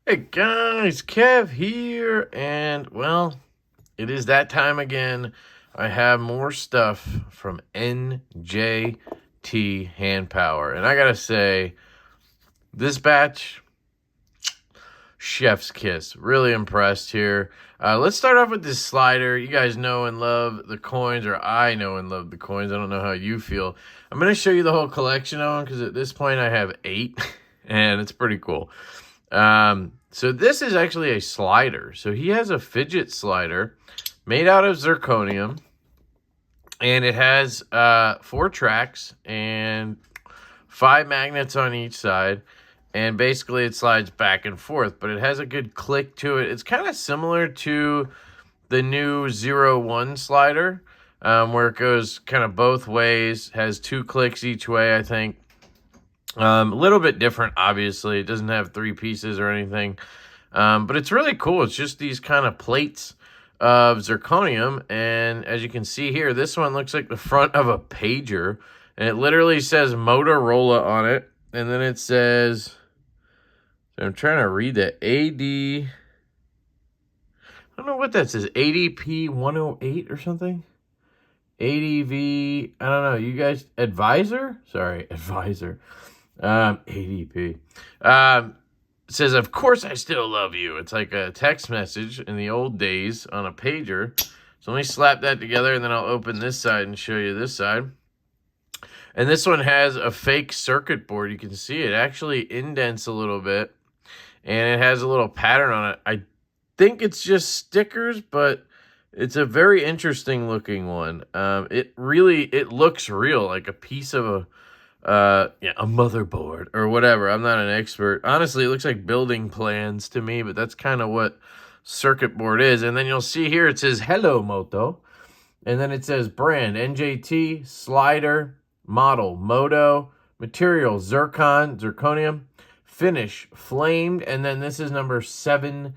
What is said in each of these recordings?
Hey guys, Kev here, and well, it is that time again. I have more stuff from NJT Handpower, and I gotta say, this batch, chef's kiss. Really impressed here. Let's start off with this slider. You guys know and love the coins, or I know and love the coins. I don't know how you feel. I'm gonna show you the whole collection of them because at this point I have 8, and it's pretty cool. So this is actually a slider. So he has a fidget slider made out of zirconium, and it has 4 tracks and 5 magnets on each side, and basically it slides back and forth, but it has a good click to it. It's kind of similar to the new 01 slider, where it goes kind of both ways, has 2 clicks each way, I think. A little bit different, obviously. It doesn't have 3 pieces or anything. But it's really cool. It's just these kind of plates of zirconium. And as you can see here, this one looks like the front of a pager. And it literally says Motorola on it. And then it says, so I'm trying to read that, I don't know what that says, ADP 108 or something? ADV, I don't know. You guys, advisor? Sorry, advisor. ADP. Says, of course I still love you. It's like a text message in the old days on a pager. So let me slap that together, and then I'll open this side and show you this side. And this one has a fake circuit board. You can see it actually indents a little bit, and it has a little pattern on it. I think it's just stickers, but it's a very interesting looking one. It looks real, like a piece of a motherboard or whatever. I'm not an expert. Honestly, it looks like building plans to me, but that's kind of what circuit board is. And then you'll see here it says Hello Moto, and then it says brand NJT, slider, model Moto, material zirconium, finish flamed, and then this is number 17.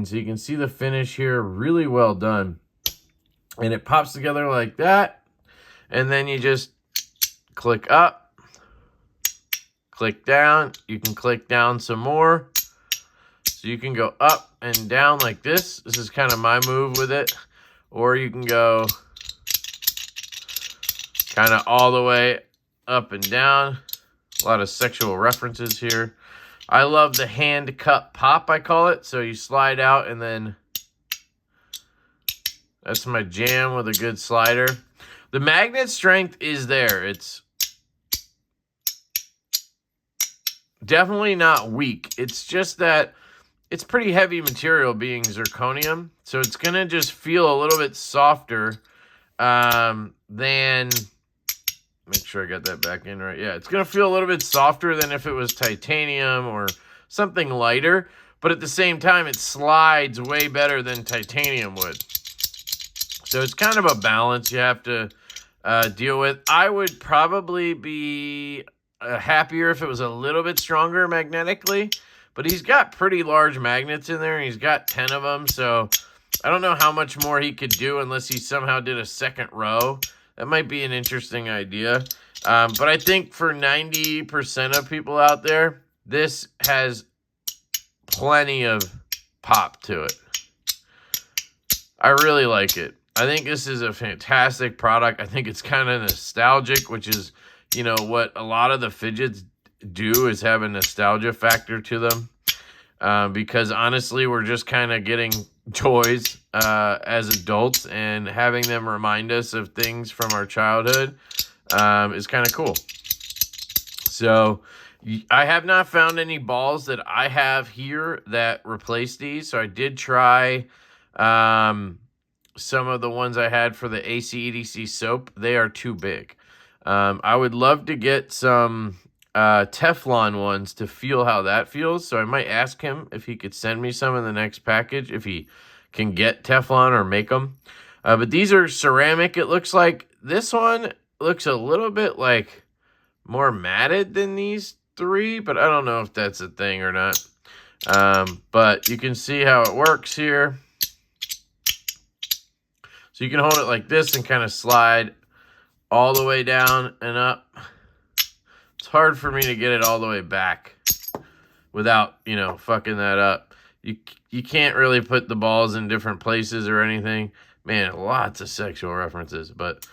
So you can see the finish here, really well done. And it pops together like that, and then you just click up, click down. You can click down some more. So you can go up and down like this. This is kind of my move with it. Or you can go kind of all the way up and down. A lot of sexual references here. I love the hand cut pop, I call it. So you slide out, and then that's my jam with a good slider. The magnet strength is there. It's definitely not weak. It's just that it's pretty heavy material being zirconium. So it's going to just feel a little bit softer than... Make sure I got that back in right. Yeah, it's going to feel a little bit softer than if it was titanium or something lighter. But at the same time, it slides way better than titanium would. So it's kind of a balance you have to deal with. I would probably be happier if it was a little bit stronger magnetically, but he's got pretty large magnets in there, and he's got 10 of them, so I don't know how much more he could do unless he somehow did a second row. That might be an interesting idea, but I think for 90% of people out there, this has plenty of pop to it. I really like it. I think this is a fantastic product. I think it's kind of nostalgic, which is, you know, what a lot of the fidgets do, is have a nostalgia factor to them. Because honestly, we're just kind of getting toys as adults, and having them remind us of things from our childhood is kind of cool. So I have not found any balls that I have here that replace these. So I did try some of the ones I had for the AC/EDC soap. They are too big. I would love to get some Teflon ones to feel how that feels. So I might ask him if he could send me some in the next package, if he can get Teflon or make them. But these are ceramic, it looks like. This one looks a little bit like more matted than these 3, but I don't know if that's a thing or not. But you can see how it works here. So you can hold it like this and kind of slide all the way down and up. It's hard for me to get it all the way back without, you know, fucking that up. You can't really put the balls in different places or anything. Man, lots of sexual references, but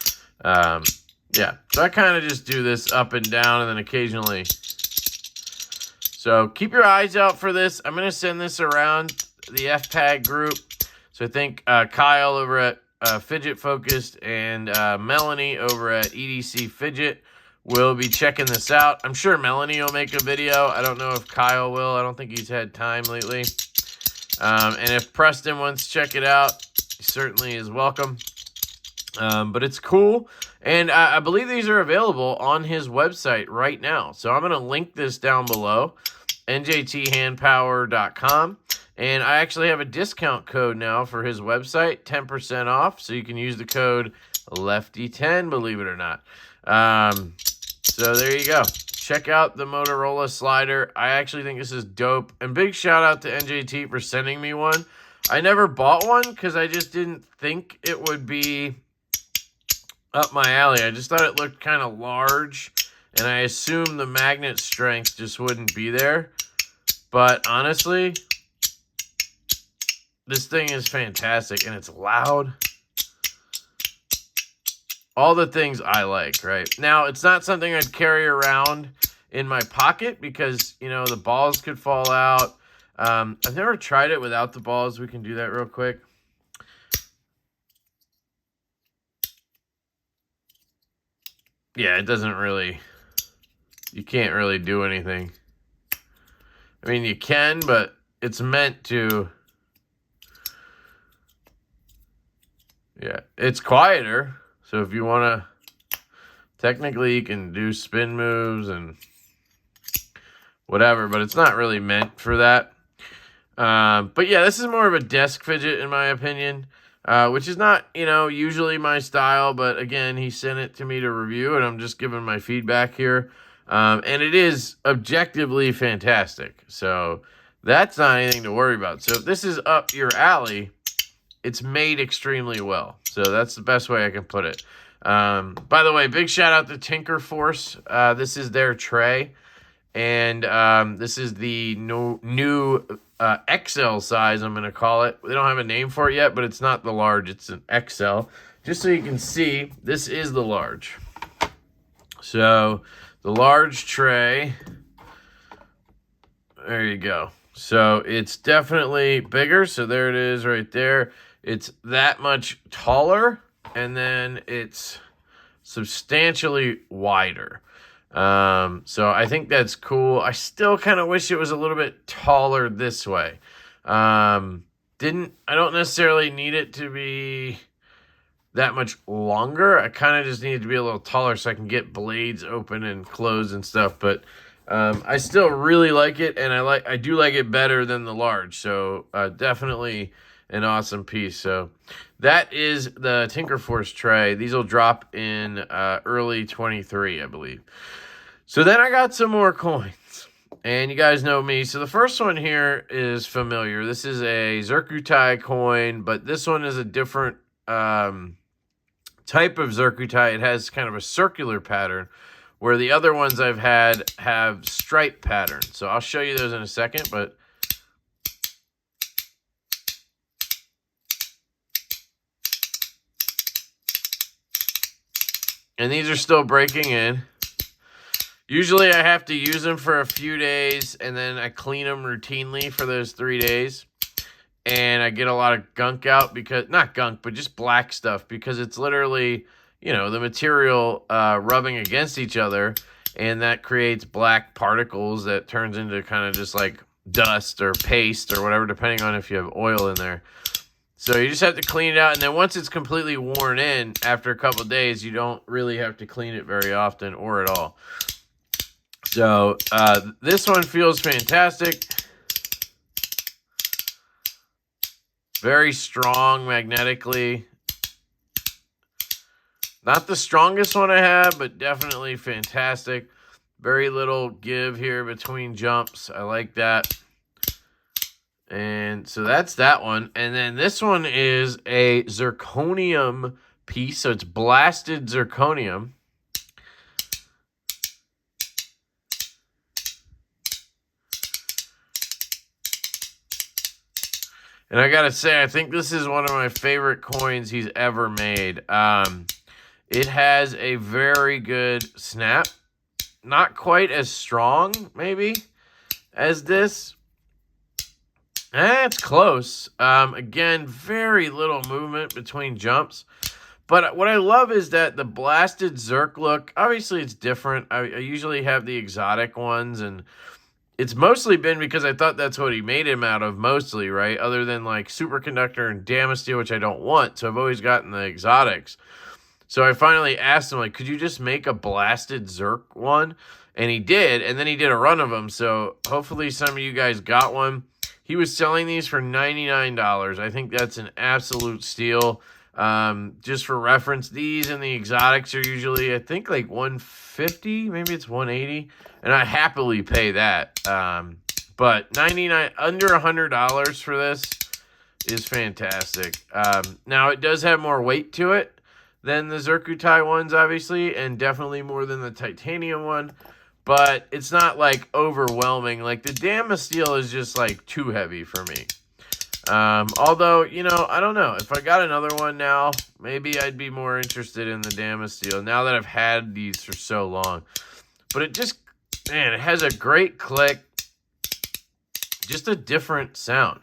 yeah. So I kind of just do this up and down and then occasionally. So keep your eyes out for this. I'm going to send this around the FPAG group. So I think Kyle over at Fidget Focused and Melanie over at EDC Fidget will be checking this out. I'm sure Melanie will make a video. I don't know if Kyle will. I don't think he's had time lately. And if Preston wants to check it out, he certainly is welcome. But it's cool. And I believe these are available on his website right now. So I'm going to link this down below, njthandpower.com. And I actually have a discount code now for his website, 10% off. So you can use the code LeftyEDC, believe it or not. So there you go. Check out the Motorola slider. I actually think this is dope. And big shout out to NJT for sending me one. I never bought one because I just didn't think it would be up my alley. I just thought it looked kind of large. And I assumed the magnet strength just wouldn't be there. But honestly, this thing is fantastic, and it's loud. All the things I like, right? Now, it's not something I'd carry around in my pocket because, you know, the balls could fall out. I've never tried it without the balls. We can do that real quick. Yeah, it doesn't really... You can't really do anything. I mean, you can, but it's meant to... Yeah, it's quieter, so if you want to, technically you can do spin moves and whatever, but it's not really meant for that. But yeah, this is more of a desk fidget in my opinion, which is not, you know, usually my style, but again, he sent it to me to review, and I'm just giving my feedback here. And it is objectively fantastic, so that's not anything to worry about. So if this is up your alley, it's made extremely well. So that's the best way I can put it. By the way, big shout out to Tinkerforce. This is their tray. And this is the new XL size, I'm going to call it. They don't have a name for it yet, but it's not the large. It's an XL. Just so you can see, this is the large. So the large tray. There you go. So it's definitely bigger. So there it is right there. It's that much taller, and then it's substantially wider. So I think that's cool. I still kind of wish it was a little bit taller this way. I don't necessarily need it to be that much longer. I kind of just need it to be a little taller so I can get blades open and closed and stuff. But I still really like it, and I do like it better than the large. So definitely an awesome piece. So that is the Tinkerforce tray. These will drop in early 23, I believe. So then I got some more coins, and you guys know me. So the first one here is familiar. This is a zirconium coin, but this one is a different type of zirconium. It has kind of a circular pattern, where the other ones I've had have stripe patterns. So I'll show you those in a second, but and these are still breaking in. Usually I have to use them for a few days, and then I clean them routinely for those 3 days. And I get a lot of gunk out because, not gunk, but just black stuff, because it's literally, you know, the material rubbing against each other, and that creates black particles that turns into kind of just like dust or paste or whatever, depending on if you have oil in there. So you just have to clean it out, and then once it's completely worn in, after a couple of days, you don't really have to clean it very often or at all. So this one feels fantastic. Very strong magnetically. Not the strongest one I have, but definitely fantastic. Very little give here between jumps. I like that. And so that's that one. And then this one is a zirconium piece. So it's blasted zirconium. And I gotta say, I think this is one of my favorite coins he's ever made. It has a very good snap. Not quite as strong, maybe, as this. It's close. Again, very little movement between jumps. But what I love is that the blasted Zerk look, obviously it's different. I usually have the exotic ones, and it's mostly been because I thought that's what he made him out of mostly, right? Other than like Superconductor and Damasteel, which I don't want. So I've always gotten the exotics. So I finally asked him, like, could you just make a blasted Zerk one? And he did, and then he did a run of them. So hopefully some of you guys got one. He was selling these for $99. I think that's an absolute steal. Just for reference, these and the exotics are usually, I think, like $150, maybe it's $180, and I happily pay that. But $99, under $100 for this is fantastic. Now it does have more weight to it than the Zircutai ones, obviously, and definitely more than the titanium one. But it's not like overwhelming. Like the Damasteel is just like too heavy for me. Although, you know, I don't know. If I got another one now, maybe I'd be more interested in the Damasteel now that I've had these for so long. But it just, man, it has a great click. Just a different sound.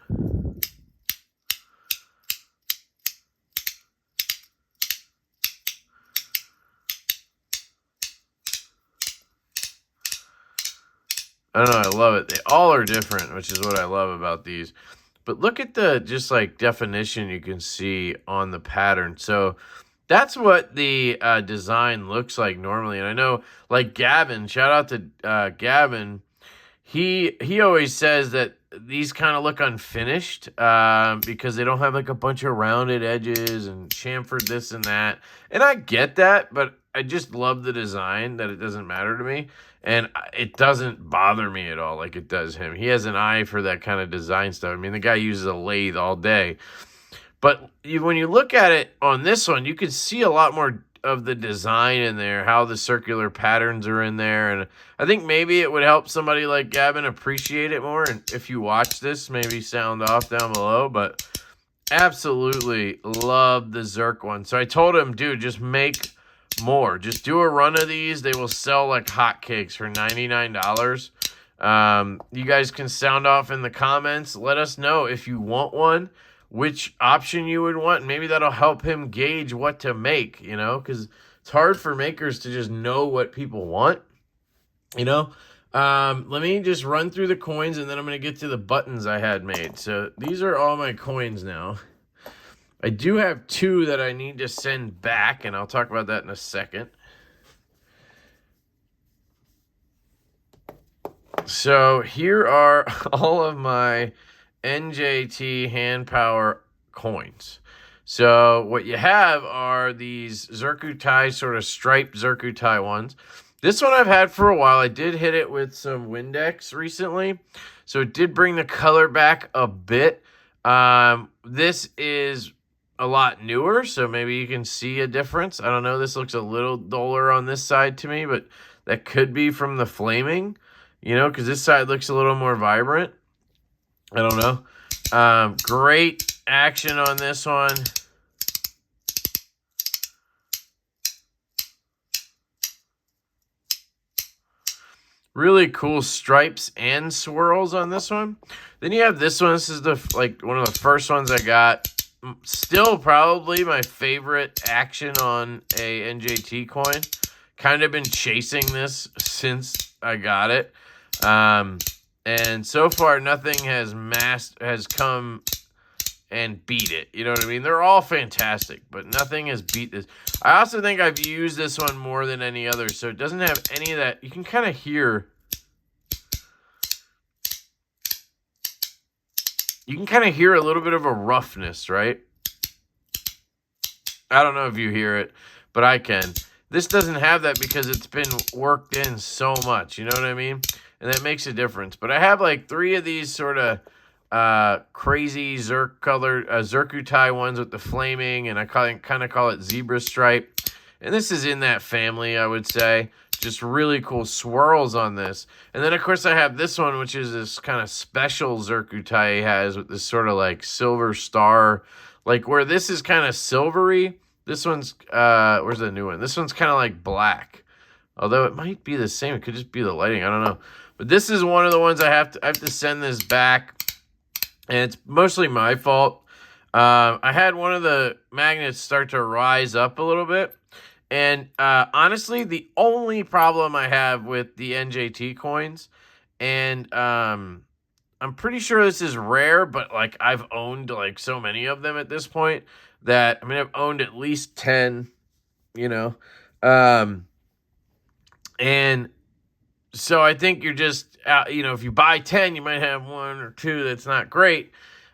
I don't know, I love it. They all are different, which is what I love about these. But look at the just like definition you can see on the pattern. So that's what the design looks like normally. And I know, like Gavin, shout out to Gavin. He always says that these kind of look unfinished because they don't have like a bunch of rounded edges and chamfered this and that. And I get that, but I just love the design that it doesn't matter to me. And it doesn't bother me at all like it does him. He has an eye for that kind of design stuff. I mean, the guy uses a lathe all day. But when you look at it on this one, you can see a lot more of the design in there, how the circular patterns are in there. And I think maybe it would help somebody like Gavin appreciate it more. And if you watch this, maybe sound off down below. But absolutely love the Zerk one. So I told him, dude, just make more. Just do a run of these. They will sell like hotcakes for $99. You guys can sound off in the comments. Let us know if you want one, which option you would want. Maybe that'll help him gauge what to make, you know, because it's hard for makers to just know what people want, you know. Let me just run through the coins, and then I'm going to get to the buttons I had made. So these are all my coins now. I do have two that I need to send back, and I'll talk about that in a second. So here are all of my NJT Handpower coins. So what you have are these Zircutai, sort of striped Zircutai ones. This one I've had for a while. I did hit it with some Windex recently, so it did bring the color back a bit. This is a lot newer, so maybe you can see a difference. I don't know. This looks a little duller on this side to me, but that could be from the flaming, you know, because this side looks a little more vibrant. I don't know. Great action on this one. Really cool stripes and swirls on this one. Then you have this one. This is the one of the first ones I got. Still probably my favorite action on a NJT coin. Kind of been chasing this since I got it. And so far nothing has come and beat it. You know what I mean? They're all fantastic, but nothing has beat this. I also think I've used this one more than any other, so it doesn't have any of that. You can kind of hear. You can kind of hear a little bit of a roughness, right? I don't know if you hear it, but I can. This doesn't have that because it's been worked in so much, you know what I mean? And that makes a difference. But I have like 3 of these sort of crazy Zircutai ones with the flaming, and I kind of call it zebra stripe. And this is in that family, I would say. just really cool swirls on this. And then, of course, I have this one, which is this kind of special zirconium he has with this sort of like silver star. Like where this is kind of silvery, this one's, where's the new one? This one's kind of like black. Although it might be the same. It could just be the lighting. I don't know. But this is one of the ones I have to send this back. And it's mostly my fault. I had one of the magnets start to rise up a little bit. And honestly, the only problem I have with the NJT coins, and I'm pretty sure this is rare, but like I've owned like so many of them at this point that, I mean, I've owned at least 10, you know. And so I think you're just, you know, if you buy 10, you might have one or two that's not great,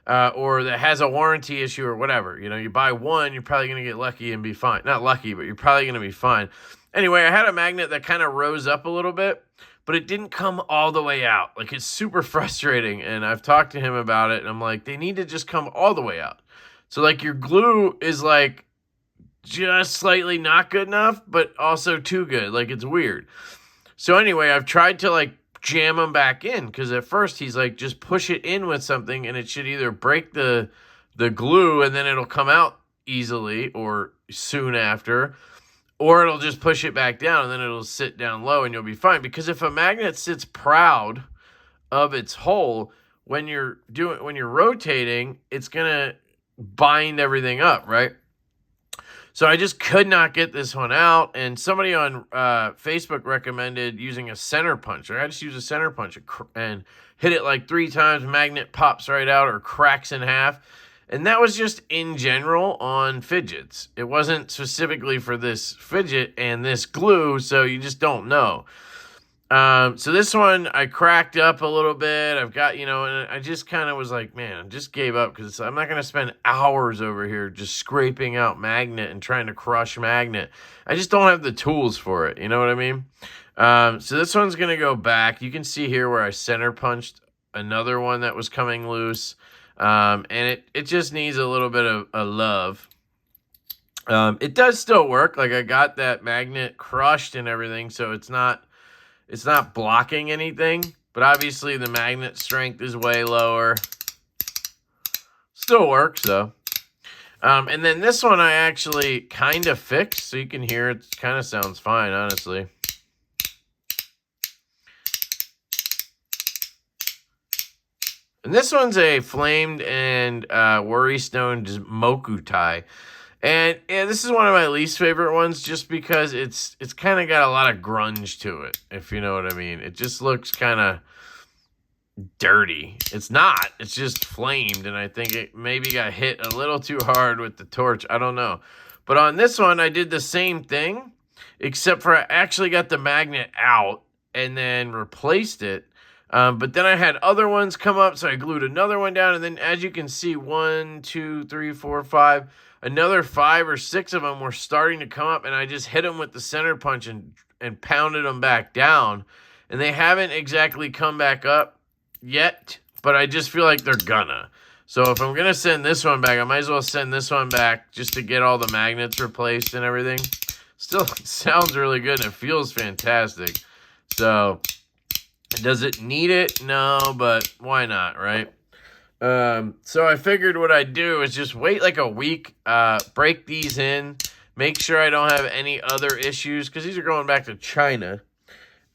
or that has a warranty issue or whatever. You know, you buy one, you're probably going to get lucky and be fine. Not lucky, but you're probably going to be fine. Anyway, I had a magnet that kind of rose up a little bit, but it didn't come all the way out. Like, it's super frustrating, and I've talked to him about it, and I'm like, they need to just come all the way out. So, like, your glue is, like, just slightly not good enough, but also too good. Like, it's weird. So anyway, I've tried to like jam them back in, because at first he's like, just push it in with something and it should either break the glue and then it'll come out easily or soon after, or it'll just push it back down and then it'll sit down low and you'll be fine. Because if a magnet sits proud of its hole, when you're rotating, it's gonna bind everything up, right? So I just could not get this one out, and somebody on Facebook recommended using a center punch. I just use a center punch and hit it like 3 times, magnet pops right out or cracks in half. And that was just in general on fidgets. It wasn't specifically for this fidget and this glue, so you just don't know. So this one I cracked up a little bit. I've got, you know, and I just kind of was like, man, I just gave up, because I'm not going to spend hours over here just scraping out magnet and trying to crush magnet. I just don't have the tools for it. You know what I mean? So this one's going to go back. You can see here where I center punched another one that was coming loose. And it just needs a little bit of love. It does still work. Like, I got that magnet crushed and everything, so it's not blocking anything, but obviously the magnet strength is way lower. Still works, though. And then this one I actually kind of fixed, so you can hear it kind of sounds fine, honestly. And this one's a flamed and worry-stoned moku tie. And yeah, this is one of my least favorite ones, just because it's kind of got a lot of grunge to it, if you know what I mean. It just looks kind of dirty. It's not. It's just flamed, and I think it maybe got hit a little too hard with the torch. I don't know. But on this one, I did the same thing, except for I actually got the magnet out and then replaced it. But then I had other ones come up, so I glued another one down, and then as you can see, 1, 2, 3, 4, 5... another 5 or 6 of them were starting to come up, and I just hit them with the center punch and pounded them back down. And they haven't exactly come back up yet, but I just feel like they're gonna. So if I'm going to send this one back, I might as well send this one back just to get all the magnets replaced and everything. Still sounds really good, and it feels fantastic. So does it need it? No, but why not, right? So I figured what I'd do is just wait like a week, break these in, make sure I don't have any other issues, because these are going back to China,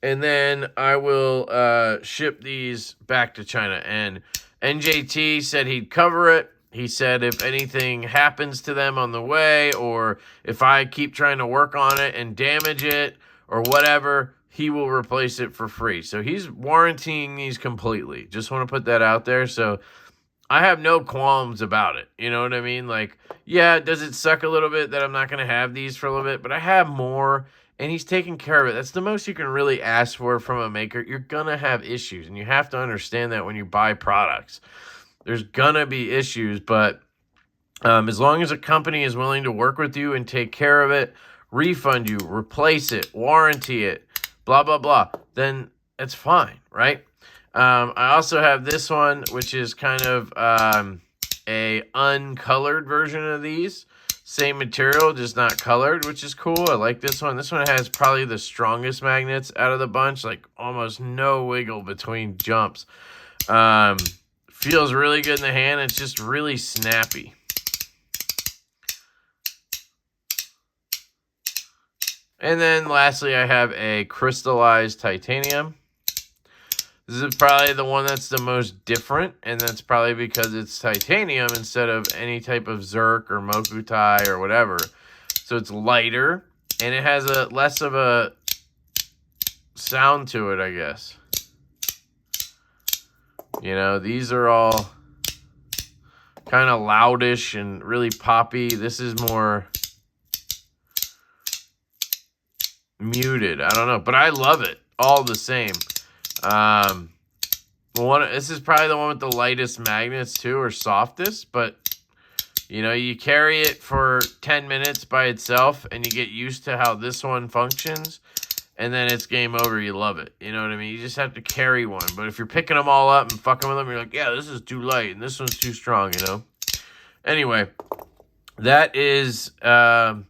and then I will ship these back to China. And NJT said he'd cover it. He said if anything happens to them on the way, or if I keep trying to work on it and damage it or whatever, he will replace it for free. So he's warrantying these completely. Just want to put that out there. So I have no qualms about it. You know what I mean? Like, yeah, does it suck a little bit that I'm not going to have these for a little bit? But I have more, and he's taking care of it. That's the most you can really ask for from a maker. You're going to have issues, and you have to understand that when you buy products. There's going to be issues, but as long as a company is willing to work with you and take care of it, refund you, replace it, warranty it, blah, blah, blah, then it's fine, right? I also have this one, which is kind of a uncolored version of these. Same material, just not colored, which is cool. I like this one. This one has probably the strongest magnets out of the bunch, like almost no wiggle between jumps. Feels really good in the hand. It's just really snappy. And then lastly, I have a crystallized titanium. This is probably the one that's the most different, and that's probably because it's titanium instead of any type of zirc or mokutai or whatever. So it's lighter, and it has a less of a sound to it, I guess. You know, these are all kind of loudish and really poppy. This is more muted. I don't know, but I love it all the same. This is probably the one with the lightest magnets too, or softest, but you know, you carry it for 10 minutes by itself and you get used to how this one functions, and then it's game over. You love it. You know what I mean? You just have to carry one. But if you're picking them all up and fucking with them, you're like, yeah, this is too light and this one's too strong, you know? Anyway, that is the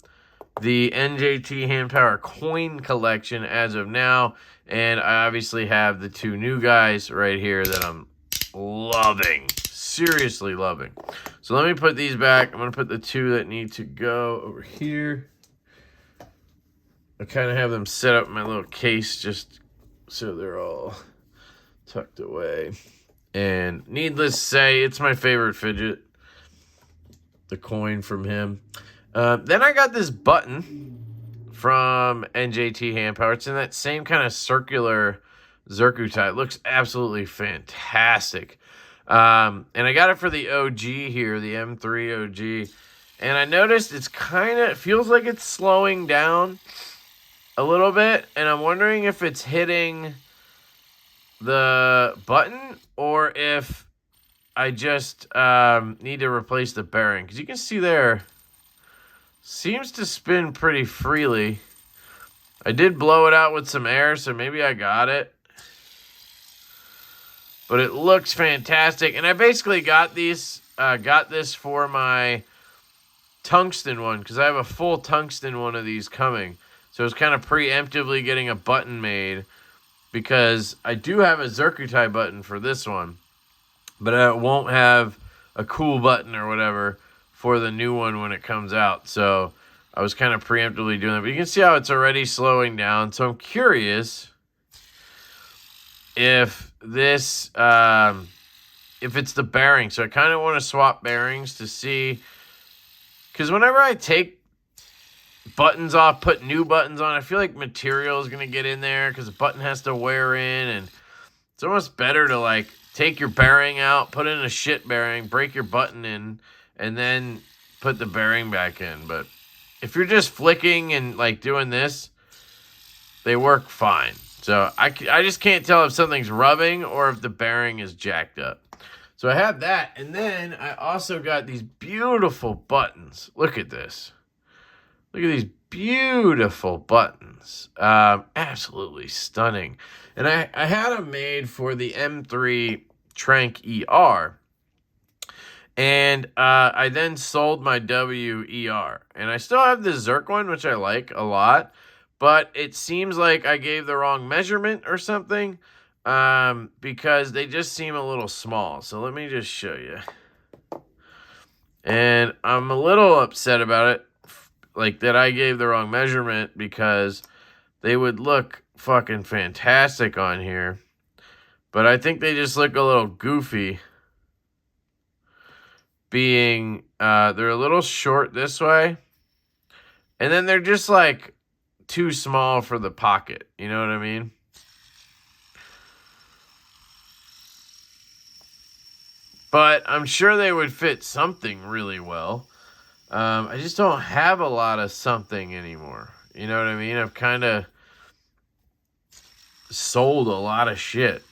NJT Handpower coin collection as of now. And I obviously have the two new guys right here that I'm loving. Seriously loving. So let me put these back. I'm going to put the two that need to go over here. I kind of have them set up in my little case just so they're all tucked away. And needless to say, it's my favorite fidget. The coin from him. Then I got this button from NJT Handpower. It's in that same kind of circular zirconium. It looks absolutely fantastic. And I got it for the OG here, the M3 OG. And I noticed it's kind of, feels like it's slowing down a little bit. And I'm wondering if it's hitting the button or if I just need to replace the bearing. Because you can see there, seems to spin pretty freely. I did blow it out with some air, so maybe I got it. But it looks fantastic. And I basically got this for my tungsten one, because I have a full tungsten one of these coming. So it's kind of preemptively getting a button made, because I do have a zirconium button for this one, but I won't have a cool button or whatever for the new one when it comes out. So I was kind of preemptively doing that. But you can see how it's already slowing down. So I'm curious if this, if it's the bearing. So I kind of want to swap bearings to see. Because whenever I take buttons off, put new buttons on, I feel like material is going to get in there because the button has to wear in. And it's almost better to like take your bearing out, put in a shit bearing, break your button in, and then put the bearing back in. But if you're just flicking and like doing this, they work fine. So I just can't tell if something's rubbing or if the bearing is jacked up. So I have that. And then I also got these beautiful buttons. Look at this. Look at these beautiful buttons. Absolutely stunning. And I had them made for the M3 Trank ER. And I then sold my WER. And I still have the Zirc one, which I like a lot. But it seems like I gave the wrong measurement or something. Because they just seem a little small. So let me just show you. And I'm a little upset about it. Like that I gave the wrong measurement, because they would look fucking fantastic on here. But I think they just look a little goofy. Being, they're a little short this way. And then they're just like too small for the pocket. You know what I mean? But I'm sure they would fit something really well. I just don't have a lot of something anymore. You know what I mean? I've kind of sold a lot of shit.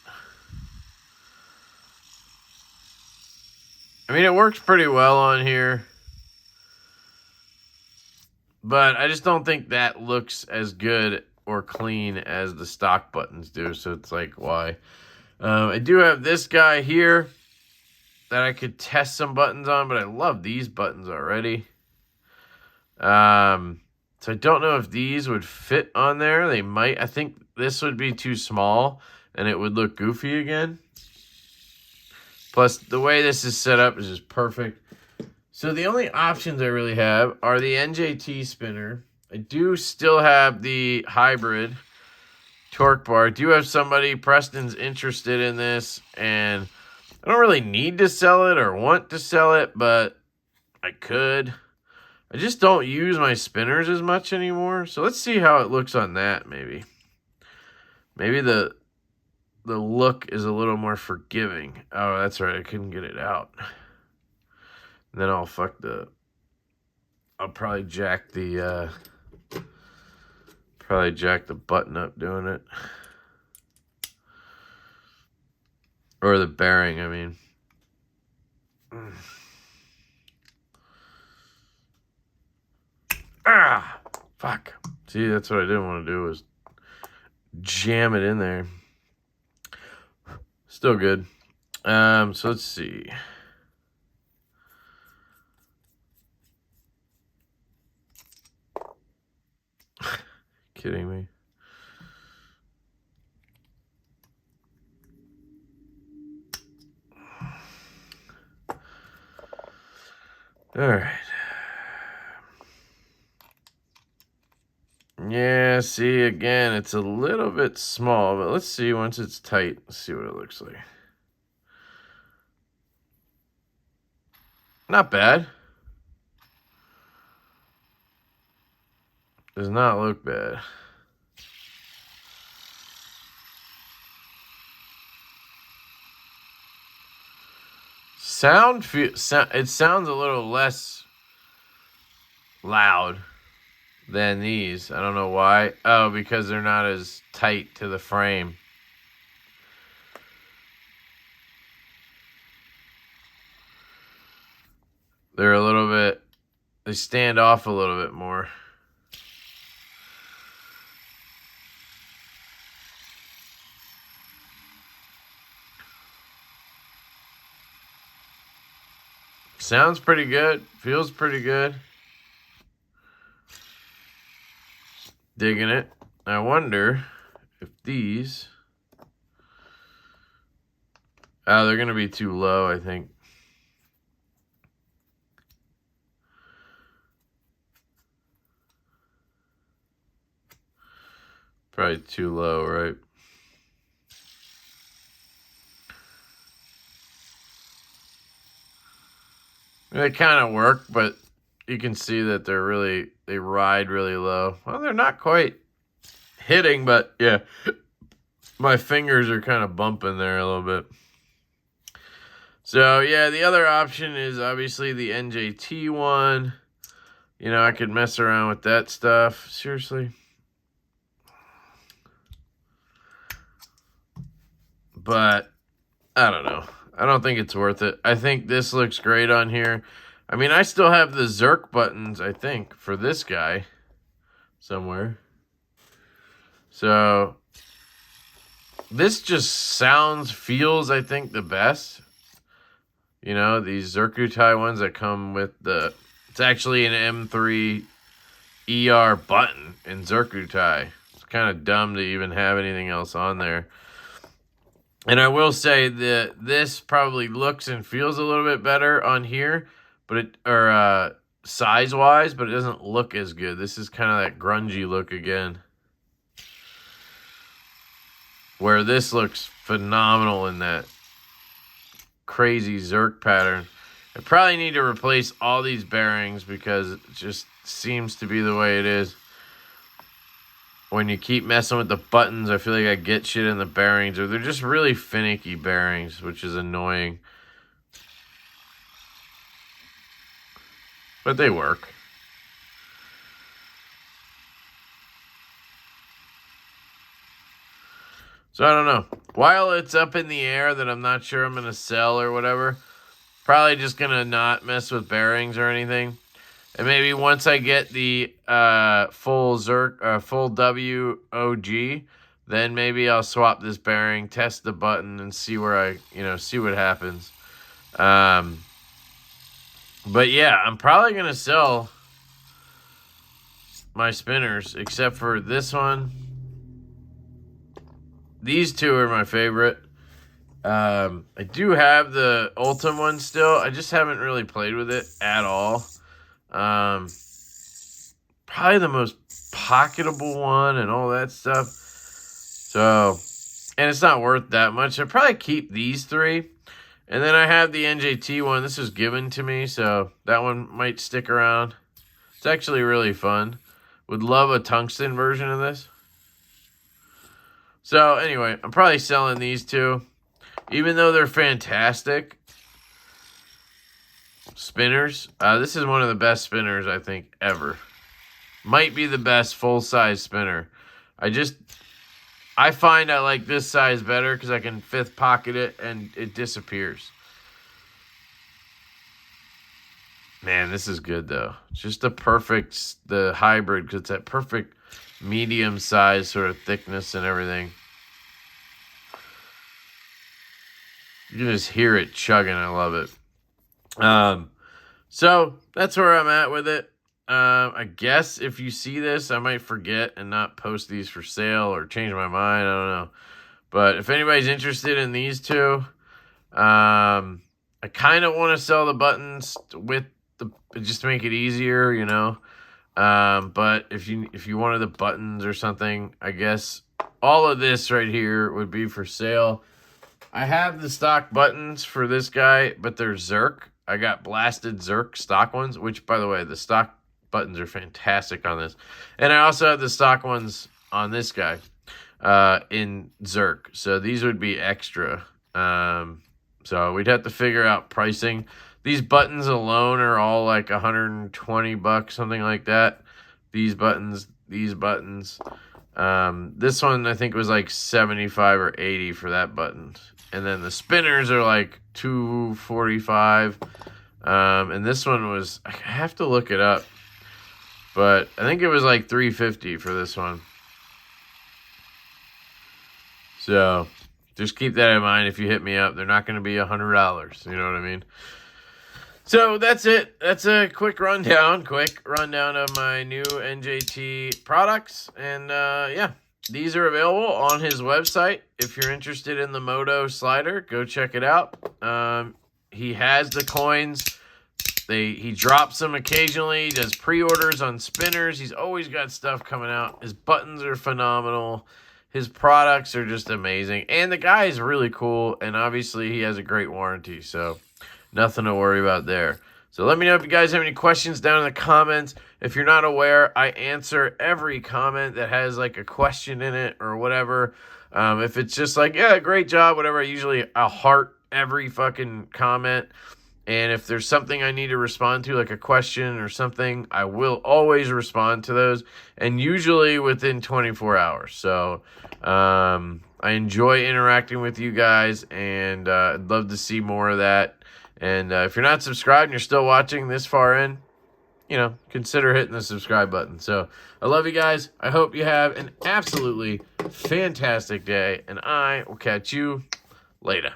I mean, it works pretty well on here. But I just don't think that looks as good or clean as the stock buttons do. So it's like, why? I do have this guy here that I could test some buttons on, but I love these buttons already. So I don't know if these would fit on there. They might. I think this would be too small and it would look goofy again. Plus, the way this is set up is just perfect. So the only options I really have are the NJT spinner. I do still have the hybrid torque bar. I do have somebody, Preston's interested in this, and I don't really need to sell it or want to sell it, but I could. I just don't use my spinners as much anymore. So let's see how it looks on that, maybe. Maybe the look is a little more forgiving. Oh, that's right. I couldn't get it out. And then I'll probably jack the button up doing it. Or the bearing, I mean. Ah, fuck. See, that's what I didn't want to do, was jam it in there. Still good. So let's see. Kidding me? All right. Yeah, see, again, it's a little bit small, but let's see once it's tight. Let's see what it looks like. Not bad. Does not look bad. It sounds a little less loud than these. I don't know why. Oh, because they're not as tight to the frame. They're a little bit, they stand off a little bit more. Sounds pretty good. Feels pretty good. Digging it. I wonder if these... Oh, they're going to be too low, I think. Probably too low, right? They kind of work, but you can see that they ride really low. Well, they're not quite hitting, but yeah, my fingers are kind of bumping there a little bit. So yeah, the other option is obviously the NJT one. You know, I could mess around with that stuff. Seriously. But I don't know. I don't think it's worth it. I think this looks great on here. I mean, I still have the Zirc buttons, I think, for this guy somewhere. So this just feels, I think, the best. You know, these zirconium ones that come with it's actually an M3 ER button in zirconium. It's kind of dumb to even have anything else on there. And I will say that this probably looks and feels a little bit better on here, but size-wise, but it doesn't look as good. This is kind of that grungy look again, where this looks phenomenal in that crazy Zirc pattern. I probably need to replace all these bearings because it just seems to be the way it is. When you keep messing with the buttons, I feel like I get shit in the bearings, or they're just really finicky bearings, which is annoying. But they work. So I don't know. While it's up in the air that I'm not sure I'm going to sell or whatever, probably just going to not mess with bearings or anything. And maybe once I get the full WOG, then maybe I'll swap this bearing, test the button, and see where see what happens. But yeah, I'm probably gonna sell my spinners, except for this one. These two are my favorite. I do have the Ultim one still. I just haven't really played with it at all. Probably the most pocketable one and all that stuff. So, and it's not worth that much. I'd probably keep these three. And then I have the NJT one. This was given to me, so that one might stick around. It's actually really fun. Would love a tungsten version of this. So anyway, I'm probably selling these two. Even though they're fantastic spinners. This is one of the best spinners, I think, ever. Might be the best full-size spinner. I find I like this size better because I can fifth pocket it and it disappears. Man, this is good, though. It's just the hybrid, because it's that perfect medium size sort of thickness and everything. You can just hear it chugging. I love it. So that's where I'm at with it. I guess if you see this, I might forget and not post these for sale or change my mind. I don't know. But if anybody's interested in these two, I kind of want to sell the buttons with just to make it easier, you know. But if you wanted the buttons or something, I guess all of this right here would be for sale. I have the stock buttons for this guy, but they're Zirc. I got blasted Zirc stock ones, which, by the way, the stock buttons are fantastic on this. And I also have the stock ones on this guy in Zirc. So these would be extra. So we'd have to figure out pricing. These buttons alone are all like $120, something like that. These buttons. This one I think was like 75 or 80 for that button. And then the spinners are like $245. And this one was, I have to look it up, but I think it was like $350 for this one. So just keep that in mind if you hit me up. They're not going to be $100. You know what I mean? So that's it. That's a quick rundown of my new NJT products. And yeah, these are available on his website. If you're interested in the Moto slider, go check it out. He has the coins. He drops them occasionally. He does pre-orders on spinners. He's always got stuff coming out. His buttons are phenomenal. His products are just amazing. And the guy is really cool. And obviously he has a great warranty. So nothing to worry about there. So let me know if you guys have any questions down in the comments. If you're not aware, I answer every comment that has like a question in it or whatever. If it's just like, yeah, great job, whatever, I'll heart every fucking comment. And if there's something I need to respond to, like a question or something, I will always respond to those. And usually within 24 hours. So I enjoy interacting with you guys. And I'd love to see more of that. And if you're not subscribed and you're still watching this far in, you know, consider hitting the subscribe button. So I love you guys. I hope you have an absolutely fantastic day. And I will catch you later.